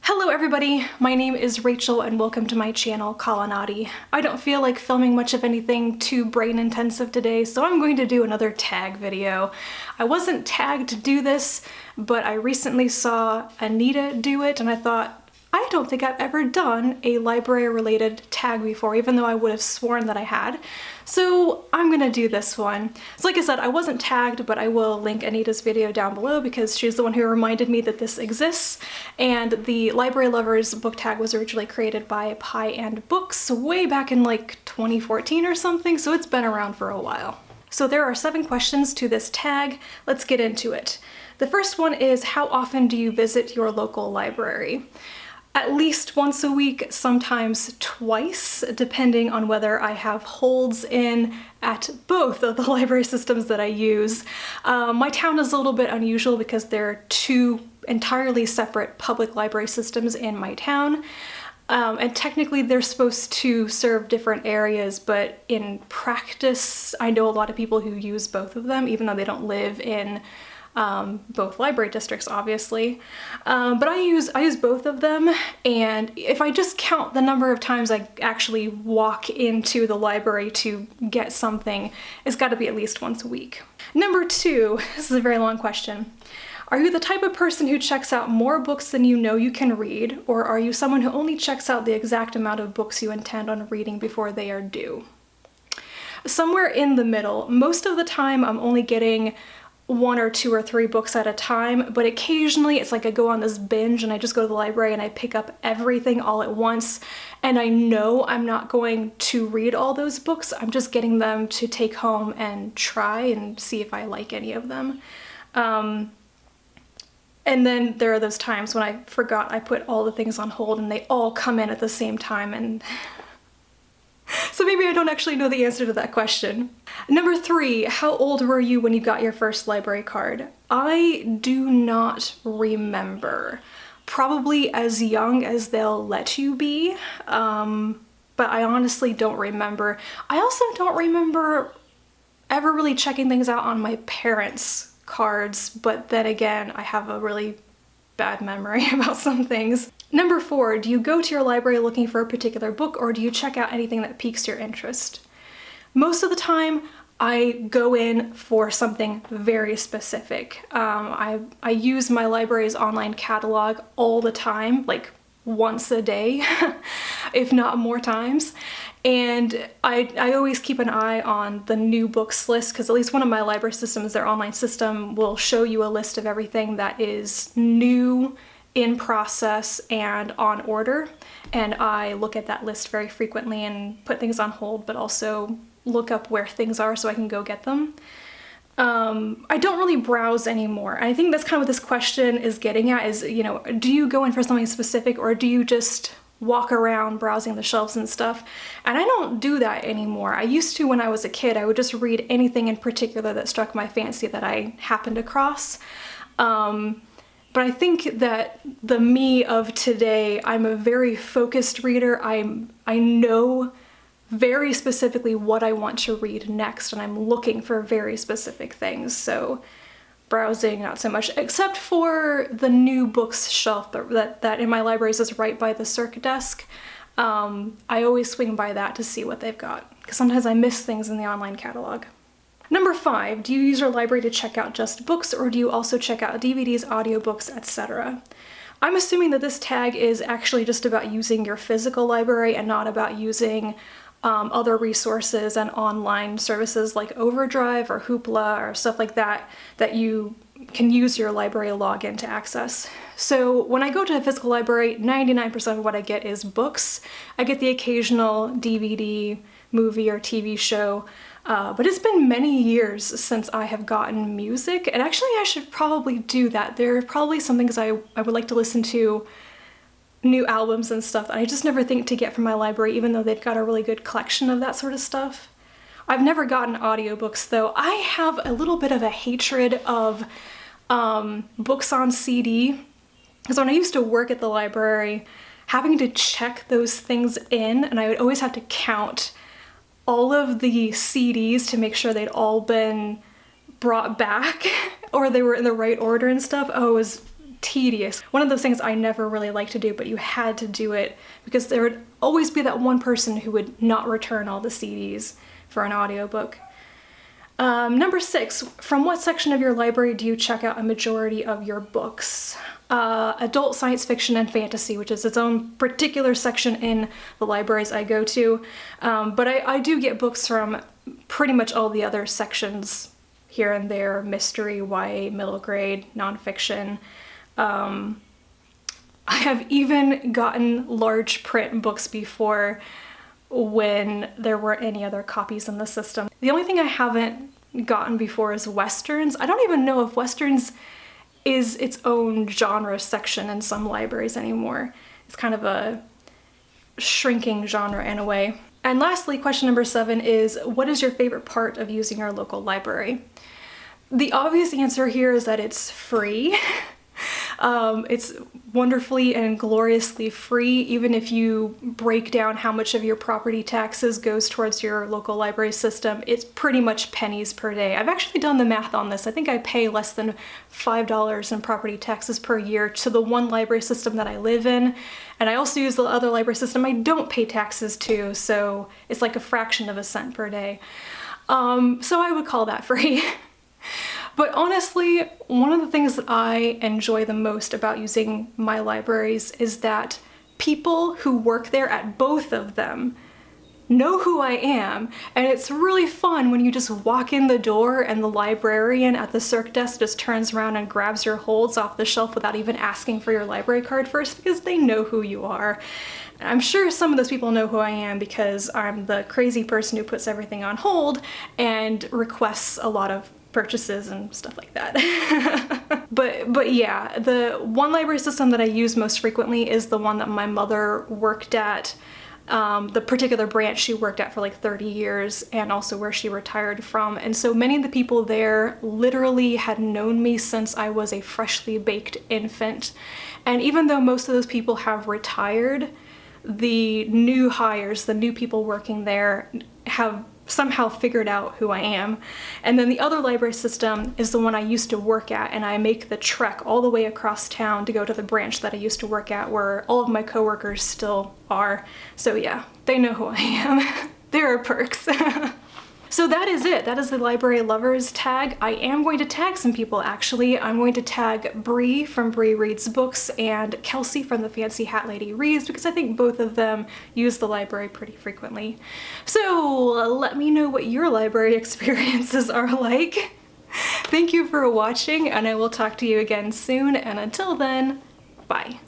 Hello everybody, my name is Rachel and welcome to my channel, Colonati. I don't feel like filming much of anything too brain intensive today, so I'm going to do another tag video. I wasn't tagged to do this, but I recently saw Anita do it and I thought, I don't think I've ever done a library related tag before, even though I would have sworn that I had. So I'm gonna do this one. So like I said, I wasn't tagged, but I will link Anita's video down below because she's the one who reminded me that this exists. And the Library Lovers book tag was originally created by Pie and Books way back in like 2014 or something, so it's been around for a while. So there are 7 questions to this tag. Let's get into it. The first one is, how often do you visit your local library? At least once a week, sometimes twice, depending on whether I have holds in at both of the library systems that I use. My town is a little bit unusual because there are 2 entirely separate public library systems in my town. And technically they're supposed to serve different areas, but in practice, I know a lot of people who use both of them, even though they don't live in both library districts, obviously. But I use both of them, and if I just count the number of times I actually walk into the library to get something, it's got to be at least once a week. Number 2, this is a very long question. Are you the type of person who checks out more books than you know you can read, or are you someone who only checks out the exact amount of books you intend on reading before they are due? Somewhere in the middle. Most of the time I'm only getting 1 or 2 or 3 books at a time, but occasionally it's like I go on this binge and I just go to the library and I pick up everything all at once, and I know I'm not going to read all those books. I'm just getting them to take home and try and see if I like any of them. And then there are those times when I forgot I put all the things on hold and they all come in at the same time, and so maybe I don't actually know the answer to that question. Number 3, how old were you when you got your first library card? I do not remember. Probably as young as they'll let you be, but I honestly don't remember. I also don't remember ever really checking things out on my parents' cards, but then again, I have a really bad memory about some things. Number 4, do you go to your library looking for a particular book, or do you check out anything that piques your interest? Most of the time, I go in for something very specific. I use my library's online catalog all the time, like once a day, if not more times. And I always keep an eye on the new books list, because at least one of my library systems, their online system, will show you a list of everything that is new, in process, and on order. And I look at that list very frequently and put things on hold, but also look up where things are so I can go get them. I don't really browse anymore. I think that's kind of what this question is getting at, is, you know, do you go in for something specific, or do you just walk around browsing the shelves and stuff? And I don't do that anymore. I used to when I was a kid. I would just read anything in particular that struck my fancy that I happened across. But I think that the me of today, I'm a very focused reader. I know very specifically what I want to read next, and I'm looking for very specific things. So browsing, not so much, except for the new books shelf that in my libraries is right by the circ desk. I always swing by that to see what they've got, because sometimes I miss things in the online catalog. Number 5, do you use your library to check out just books, or do you also check out DVDs, audiobooks, etc.? I'm assuming that this tag is actually just about using your physical library and not about using other resources and online services like Overdrive or Hoopla or stuff like that that you can use your library login to access. So when I go to a physical library, 99% of what I get is books. I get the occasional DVD, movie, or TV show. But it's been many years since I have gotten music, and actually I should probably do that. There are probably some things I would like to listen to, new albums and stuff that I just never think to get from my library, even though they've got a really good collection of that sort of stuff. I've never gotten audiobooks though. I have a little bit of a hatred of books on CD, because when I used to work at the library, having to check those things in, and I would always have to count all of the CDs to make sure they'd all been brought back or they were in the right order and stuff. Oh, it was tedious. One of those things I never really liked to do, but you had to do it because there would always be that one person who would not return all the CDs for an audiobook. Number 6, from what section of your library do you check out a majority of your books? Adult science fiction and fantasy, which is its own particular section in the libraries I go to. But I do get books from pretty much all the other sections here and there: mystery, YA, middle grade, nonfiction. I have even gotten large print books before when there weren't any other copies in the system. The only thing I haven't gotten before is Westerns. I don't even know if Westerns is its own genre section in some libraries anymore. It's kind of a shrinking genre in a way. And lastly, question number 7 is, what is your favorite part of using our local library? The obvious answer here is that it's free. It's wonderfully and gloriously free, even if you break down how much of your property taxes goes towards your local library system. It's pretty much pennies per day. I've actually done the math on this. I think I pay less than $5 in property taxes per year to the one library system that I live in, and I also use the other library system I don't pay taxes to, so it's like a fraction of a cent per day. So I would call that free. But honestly, one of the things that I enjoy the most about using my libraries is that people who work there at both of them know who I am, and it's really fun when you just walk in the door and the librarian at the circ desk just turns around and grabs your holds off the shelf without even asking for your library card first, because they know who you are. I'm sure some of those people know who I am because I'm the crazy person who puts everything on hold and requests a lot of purchases and stuff like that. But yeah, the one library system that I use most frequently is the one that my mother worked at, the particular branch she worked at for like 30 years, and also where she retired from. And so many of the people there literally had known me since I was a freshly baked infant. And even though most of those people have retired, the new hires, the new people working there, have somehow figured out who I am. And then the other library system is the one I used to work at, and I make the trek all the way across town to go to the branch that I used to work at, where all of my coworkers still are. So yeah, they know who I am. There are perks. So that is it. That is the Library Lovers tag. I am going to tag some people, actually. I'm going to tag Bree from Bree Reads Books and Kelsey from the Fancy Hat Lady Reads, because I think both of them use the library pretty frequently. So let me know what your library experiences are like. Thank you for watching, and I will talk to you again soon, and until then, bye.